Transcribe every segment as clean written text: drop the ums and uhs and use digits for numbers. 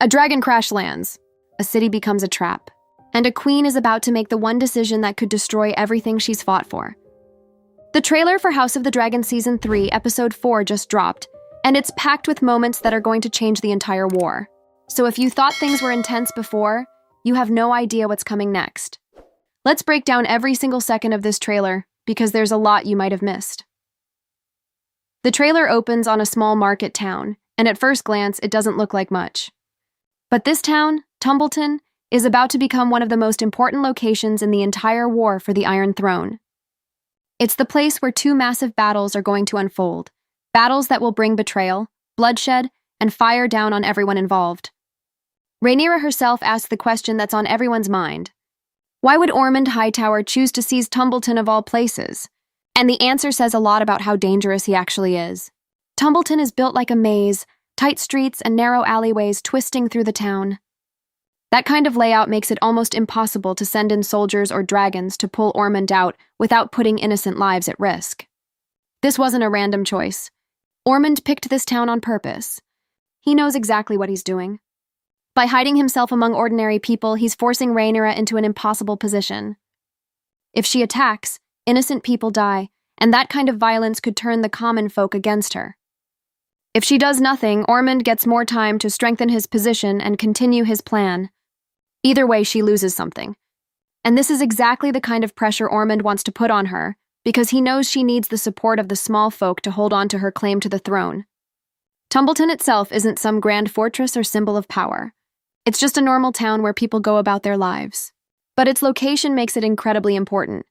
A dragon crash lands. A city becomes a trap. And a queen is about to make the one decision that could destroy everything she's fought for. The trailer for House of the Dragon Season 3, Episode 4 just dropped, and it's packed with moments that are going to change the entire war. So if you thought things were intense before, you have no idea what's coming next. Let's break down every single second of this trailer, because there's a lot you might have missed. The trailer opens on a small market town, and at first glance, it doesn't look like much. But this town, Tumbleton, is about to become one of the most important locations in the entire war for the Iron Throne. It's the place where two massive battles are going to unfold, battles that will bring betrayal, bloodshed, and fire down on everyone involved. Rhaenyra herself asks the question that's on everyone's mind. Why would Ormund Hightower choose to seize Tumbleton of all places? And the answer says a lot about how dangerous he actually is. Tumbleton is built like a maze, tight streets and narrow alleyways twisting through the town. That kind of layout makes it almost impossible to send in soldiers or dragons to pull Ormund out without putting innocent lives at risk. This wasn't a random choice. Ormund picked this town on purpose. He knows exactly what he's doing. By hiding himself among ordinary people, he's forcing Rhaenyra into an impossible position. If she attacks, innocent people die, and that kind of violence could turn the common folk against her. If she does nothing, Ormund gets more time to strengthen his position and continue his plan. Either way, she loses something. And this is exactly the kind of pressure Ormund wants to put on her, because he knows she needs the support of the small folk to hold on to her claim to the throne. Tumbleton itself isn't some grand fortress or symbol of power. It's just a normal town where people go about their lives. But its location makes it incredibly important.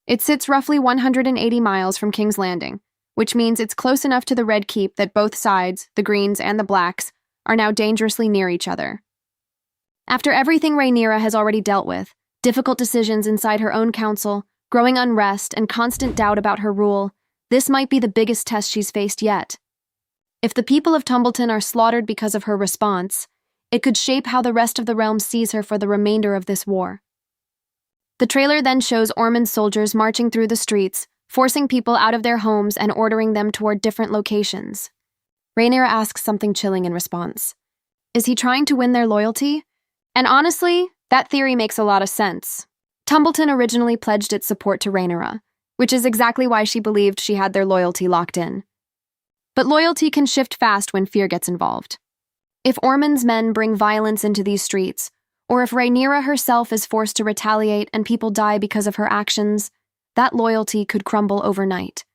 It sits roughly 180 miles from King's Landing, which means it's close enough to the Red Keep that both sides, the Greens and the Blacks, are now dangerously near each other. After everything Rhaenyra has already dealt with, difficult decisions inside her own council, growing unrest, and constant doubt about her rule, this might be the biggest test she's faced yet. If the people of Tumbleton are slaughtered because of her response, it could shape how the rest of the realm sees her for the remainder of this war. The trailer then shows Ormund's soldiers marching through the streets, forcing people out of their homes and ordering them toward different locations. Rhaenyra asks something chilling in response. Is he trying to win their loyalty? And honestly, that theory makes a lot of sense. Tumbleton originally pledged its support to Rhaenyra, which is exactly why she believed she had their loyalty locked in. But loyalty can shift fast when fear gets involved. If Ormund's men bring violence into these streets, or if Rhaenyra herself is forced to retaliate and people die because of her actions, that loyalty could crumble overnight.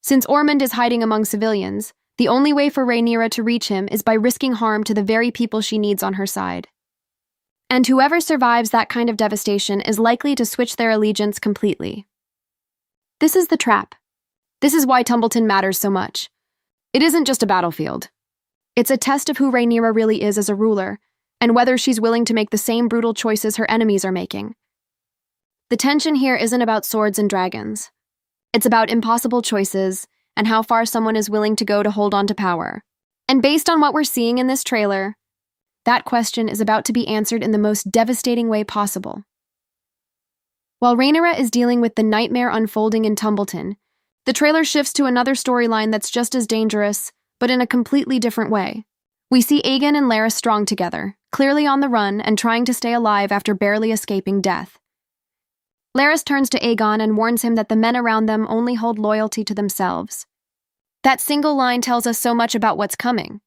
Since Ormund is hiding among civilians, the only way for Rhaenyra to reach him is by risking harm to the very people she needs on her side. And whoever survives that kind of devastation is likely to switch their allegiance completely. This is the trap. This is why Tumbleton matters so much. It isn't just a battlefield. It's a test of who Rhaenyra really is as a ruler, and whether she's willing to make the same brutal choices her enemies are making. The tension here isn't about swords and dragons. It's about impossible choices and how far someone is willing to go to hold on to power. And based on what we're seeing in this trailer, that question is about to be answered in the most devastating way possible. While Rhaenyra is dealing with the nightmare unfolding in Tumbleton, the trailer shifts to another storyline that's just as dangerous, but in a completely different way. We see Aegon and Larys strong together, clearly on the run and trying to stay alive after barely escaping death. Larys turns to Aegon and warns him that the men around them only hold loyalty to themselves. That single line tells us so much about what's coming.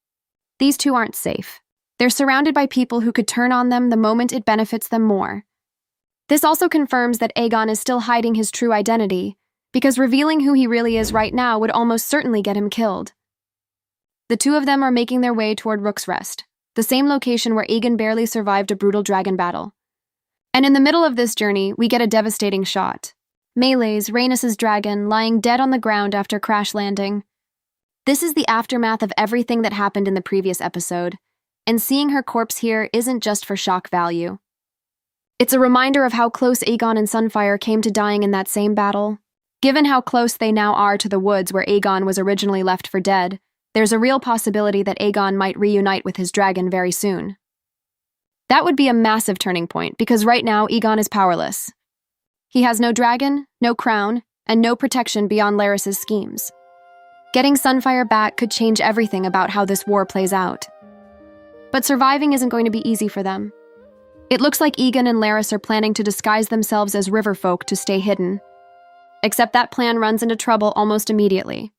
These two aren't safe. They're surrounded by people who could turn on them the moment it benefits them more. This also confirms that Aegon is still hiding his true identity, because revealing who he really is right now would almost certainly get him killed. The two of them are making their way toward Rook's Rest, the same location where Aegon barely survived a brutal dragon battle. And in the middle of this journey, we get a devastating shot. Melee's Rhaenys's dragon lying dead on the ground after crash landing. This is the aftermath of everything that happened in the previous episode, and seeing her corpse here isn't just for shock value. It's a reminder of how close Aegon and Sunfire came to dying in that same battle. Given how close they now are to the woods where Aegon was originally left for dead, there's a real possibility that Aegon might reunite with his dragon very soon. That would be a massive turning point, because right now Aegon is powerless. He has no dragon, no crown, and no protection beyond Larys's schemes. Getting Sunfire back could change everything about how this war plays out. But surviving isn't going to be easy for them. It looks like Egan and Larys are planning to disguise themselves as river folk to stay hidden. Except that plan runs into trouble almost immediately.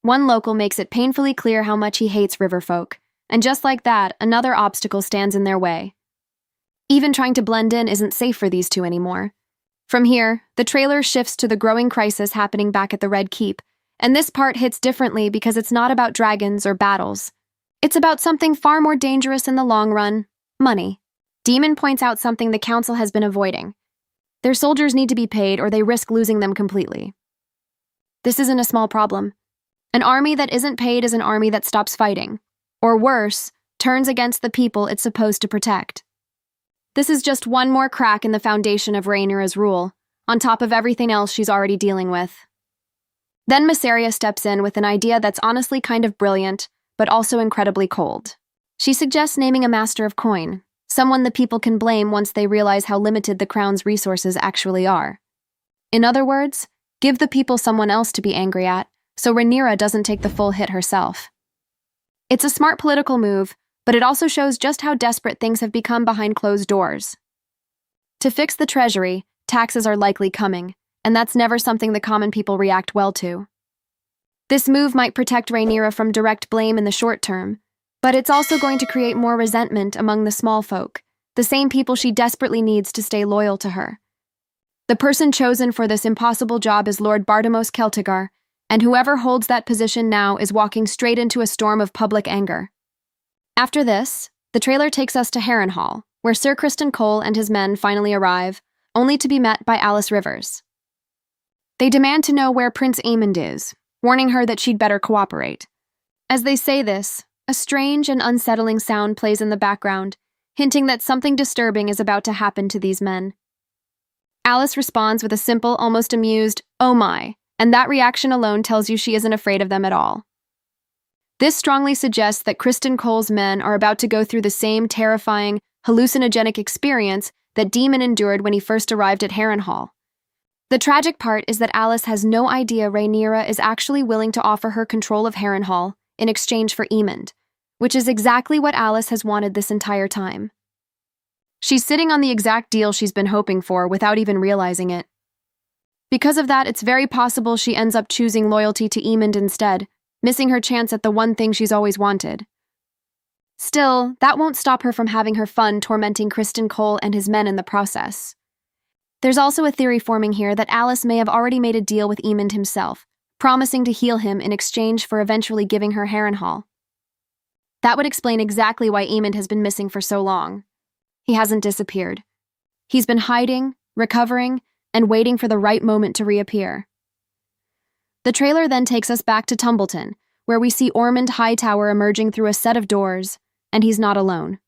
One local makes it painfully clear how much he hates river folk, and just like that, another obstacle stands in their way. Even trying to blend in isn't safe for these two anymore. From here, the trailer shifts to the growing crisis happening back at the Red Keep, and this part hits differently because it's not about dragons or battles. It's about something far more dangerous in the long run: money. Daemon points out something the council has been avoiding. Their soldiers need to be paid or they risk losing them completely. This isn't a small problem. An army that isn't paid is an army that stops fighting, or worse, turns against the people it's supposed to protect. This is just one more crack in the foundation of Rhaenyra's rule, on top of everything else she's already dealing with. Then Mysaria steps in with an idea that's honestly kind of brilliant, but also incredibly cold. She suggests naming a master of coin, someone the people can blame once they realize how limited the crown's resources actually are. In other words, give the people someone else to be angry at, so Rhaenyra doesn't take the full hit herself. It's a smart political move, but it also shows just how desperate things have become behind closed doors. To fix the treasury, taxes are likely coming, and that's never something the common people react well to. This move might protect Rhaenyra from direct blame in the short term, but it's also going to create more resentment among the small folk, the same people she desperately needs to stay loyal to her. The person chosen for this impossible job is Lord Bartimos Celtigar, and whoever holds that position now is walking straight into a storm of public anger. After this, the trailer takes us to Harrenhal, where Sir Criston Cole and his men finally arrive, only to be met by Alice Rivers. They demand to know where Prince Aemond is, warning her that she'd better cooperate. As they say this, a strange and unsettling sound plays in the background, hinting that something disturbing is about to happen to these men. Alice responds with a simple, almost amused, "Oh my," and that reaction alone tells you she isn't afraid of them at all. This strongly suggests that Criston Cole's men are about to go through the same terrifying, hallucinogenic experience that Daemon endured when he first arrived at Harrenhal. The tragic part is that Alice has no idea Rhaenyra is actually willing to offer her control of Harrenhal in exchange for Aemond, which is exactly what Alice has wanted this entire time. She's sitting on the exact deal she's been hoping for without even realizing it. Because of that, it's very possible she ends up choosing loyalty to Aemond instead, missing her chance at the one thing she's always wanted. Still, that won't stop her from having her fun tormenting Criston Cole and his men in the process. There's also a theory forming here that Alice may have already made a deal with Aemond himself, promising to heal him in exchange for eventually giving her Harrenhal. That would explain exactly why Aemond has been missing for so long. He hasn't disappeared. He's been hiding, recovering, and waiting for the right moment to reappear. The trailer then takes us back to Tumbleton, where we see Ormund Hightower emerging through a set of doors, and he's not alone.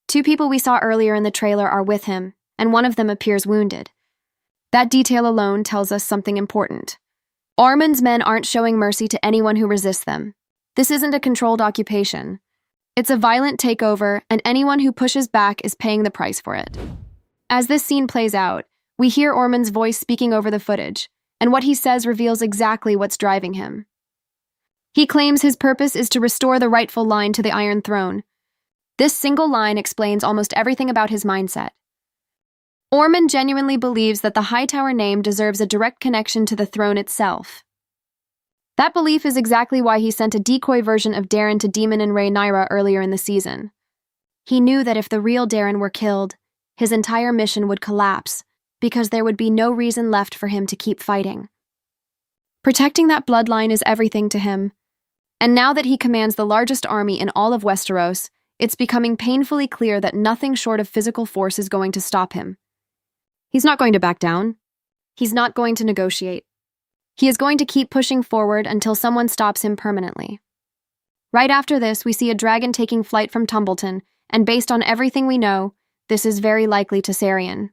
Two people we saw earlier in the trailer are with him, and one of them appears wounded. That detail alone tells us something important. Ormund's men aren't showing mercy to anyone who resists them. This isn't a controlled occupation. It's a violent takeover, and anyone who pushes back is paying the price for it. As this scene plays out, we hear Ormund's voice speaking over the footage, and what he says reveals exactly what's driving him. He claims his purpose is to restore the rightful line to the Iron Throne. This single line explains almost everything about his mindset. Ormund genuinely believes that the Hightower name deserves a direct connection to the throne itself. That belief is exactly why he sent a decoy version of Darren to Daemon and Rhaenyra earlier in the season. He knew that if the real Darren were killed, his entire mission would collapse, because there would be no reason left for him to keep fighting. Protecting that bloodline is everything to him, and now that he commands the largest army in all of Westeros, it's becoming painfully clear that nothing short of physical force is going to stop him. He's not going to back down. He's not going to negotiate. He is going to keep pushing forward until someone stops him permanently. Right after this, we see a dragon taking flight from Tumbleton, and based on everything we know, this is very likely Tessarion.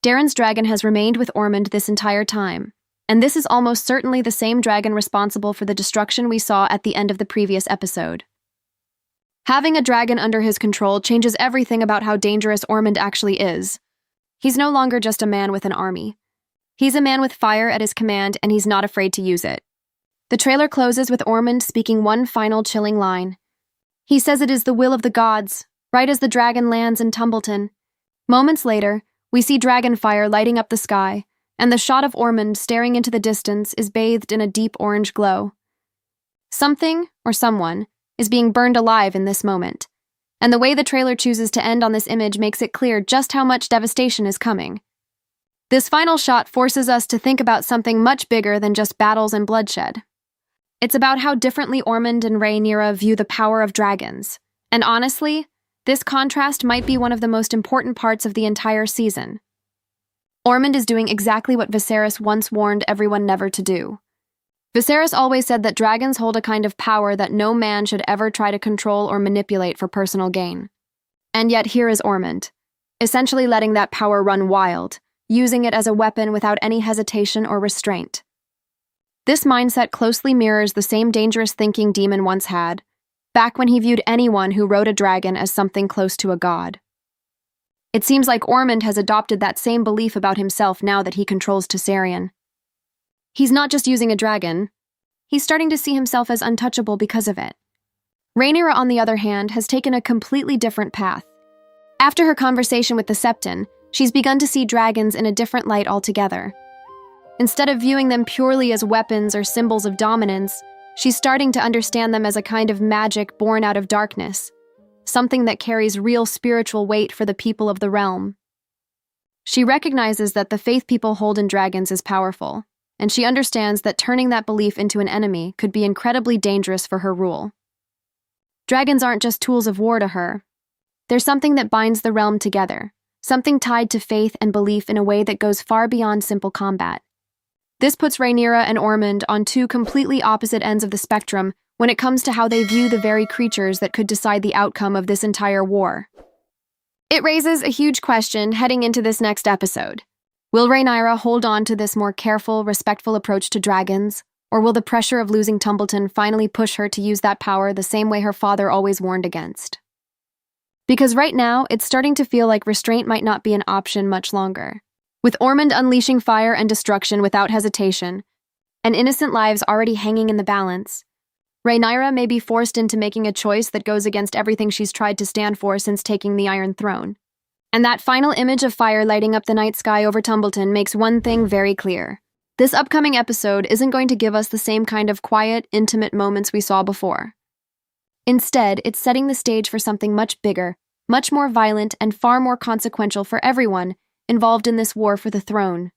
Darren's dragon has remained with Ormund this entire time, and this is almost certainly the same dragon responsible for the destruction we saw at the end of the previous episode. Having a dragon under his control changes everything about how dangerous Ormund actually is. He's no longer just a man with an army. He's a man with fire at his command, and he's not afraid to use it. The trailer closes with Ormund speaking one final chilling line. He says it is the will of the gods, right as the dragon lands in Tumbleton. Moments later, we see dragon fire lighting up the sky, and the shot of Ormund staring into the distance is bathed in a deep orange glow. Something, or someone, is being burned alive in this moment, and the way the trailer chooses to end on this image makes it clear just how much devastation is coming. This final shot forces us to think about something much bigger than just battles and bloodshed. It's about how differently Ormund and Rhaenyra view the power of dragons, and honestly, this contrast might be one of the most important parts of the entire season. Ormund is doing exactly what Viserys once warned everyone never to do. Viserys always said that dragons hold a kind of power that no man should ever try to control or manipulate for personal gain. And yet here is Ormund, essentially letting that power run wild, using it as a weapon without any hesitation or restraint. This mindset closely mirrors the same dangerous thinking Daemon once had, back when he viewed anyone who rode a dragon as something close to a god. It seems like Ormund has adopted that same belief about himself now that he controls Tessarion. He's not just using a dragon, he's starting to see himself as untouchable because of it. Rhaenyra, on the other hand, has taken a completely different path. After her conversation with the Septon, she's begun to see dragons in a different light altogether. Instead of viewing them purely as weapons or symbols of dominance, she's starting to understand them as a kind of magic born out of darkness, something that carries real spiritual weight for the people of the realm. She recognizes that the faith people hold in dragons is powerful, and she understands that turning that belief into an enemy could be incredibly dangerous for her rule. Dragons aren't just tools of war to her. They're something that binds the realm together, something tied to faith and belief in a way that goes far beyond simple combat. This puts Rhaenyra and Ormund on two completely opposite ends of the spectrum when it comes to how they view the very creatures that could decide the outcome of this entire war. It raises a huge question heading into this next episode. Will Rhaenyra hold on to this more careful, respectful approach to dragons, or will the pressure of losing Tumbleton finally push her to use that power the same way her father always warned against? Because right now, it's starting to feel like restraint might not be an option much longer. With Ormund unleashing fire and destruction without hesitation, and innocent lives already hanging in the balance, Rhaenyra may be forced into making a choice that goes against everything she's tried to stand for since taking the Iron Throne. And that final image of fire lighting up the night sky over Tumbleton makes one thing very clear. This upcoming episode isn't going to give us the same kind of quiet, intimate moments we saw before. Instead, it's setting the stage for something much bigger, much more violent, and far more consequential for everyone involved in this war for the throne.